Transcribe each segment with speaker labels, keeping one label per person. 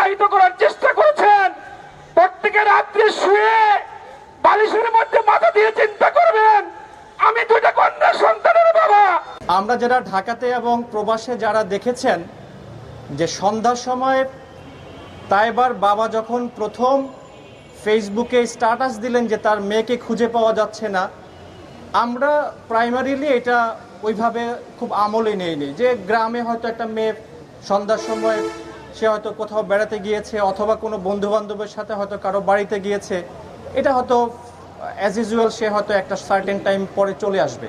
Speaker 1: অতিবাহিত করার চেষ্টা করেছেন, প্রত্যেকে রাত্রে শুয়ে বালিশের মধ্যে মাথা দিয়ে চিন্তা করবেন, আমি দুইটা কন্যা সন্তানের বাবা।
Speaker 2: আমরা যারা ঢাকাতে এবং প্রবাসে যারা দেখেছেন যে সন্ধ্যার সময় তাইবার বাবা যখন প্রথম ফেসবুকে স্ট্যাটাস দিলেন যে তার মেয়েকে খুঁজে পাওয়া যাচ্ছে না, আমরা প্রাইমারিলি এটা ওইভাবে খুব আমলে নেইনি। যে গ্রামে হয়তো একটা মেয়ে সন্ধ্যার সময় সে হয়তো কোথাও বেড়াতে গিয়েছে অথবা কোনো বন্ধু বান্ধবের সাথে হয়তো কারো বাড়িতে গিয়েছে, এটা হয়তো অ্যাজ ইউজুয়াল সে হয়তো একটা সার্টেন টাইম পরে চলে আসবে।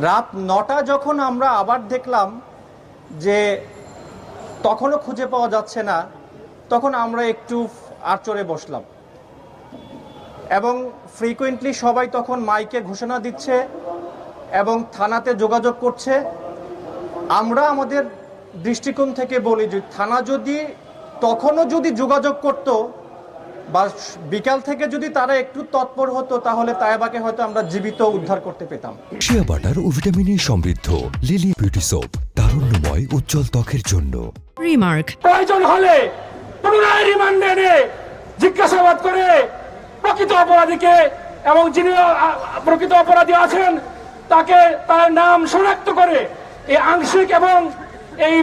Speaker 2: রাত 9টা যখন আমরা আবার দেখলাম যে তখনও খুঁজে পাওয়া যাচ্ছে না, তখন আমরা একটু আড়চড়ে বসলাম এবং ফ্রিকুয়েন্টলি সবাই তখন মাইকে ঘোষণা দিচ্ছে এবং থানাতে যোগাযোগ করছে। আমরা আমাদের দৃষ্টিকোণ থেকে বলি যে থানা যদি তখনও যদি যোগাযোগ করত বা বিকাল থেকে যদি তারা একটু তৎপর হতো, তাহলে তায়েবাকে হয়তো আমরা জীবিত উদ্ধার করতে পেতাম।
Speaker 3: শিয়া বাটার ও ভিটামিনে সমৃদ্ধ লিলি বিউটি সোপ, তারুণ্যময় উজ্জ্বল ত্বকের জন্য।
Speaker 4: রিমার্ক,
Speaker 1: প্রয়োজন হলে পুনরায় রিমান্ডে এনে জিজ্ঞাসাবাদ করে প্রকৃত অপরাধীকে এবং যিনি প্রকৃত অপরাধী আছেন তাকে তার নাম শনাক্ত করে এই আংশিক এবং এই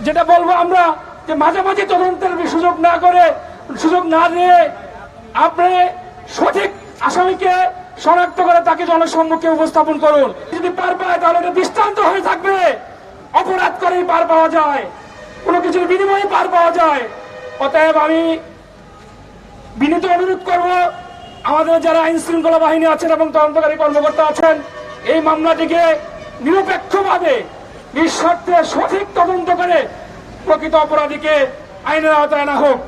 Speaker 1: যেটা বলবো আমরা যে মাঝামাঝি তদন্তের সুযোগ না দিয়ে আপনি সঠিক আসামিকে শনাক্ত করে তাকে জনসম্মুখে উপস্থাপন করুন। যদি পার পায় তাহলে এটা দৃষ্টান্ত হয়ে থাকবে। অপরাধ করেই পার পাওয়া যায়, কোনো কিছুর বিনিময়ে পার পাওয়া যায়। অতএব আমি বিনীত অনুরোধ করব আমাদের যারা আইন শৃঙ্খলা বাহিনী আছেন এবং তদন্তকারী কর্মকর্তা আছেন, এই মামলাটিকে নিরপেক্ষভাবে নিঃস্বার্থে সঠিক তদন্ত করে প্রকৃত অপরাধীকে আইনের আওতায় আনা হোক।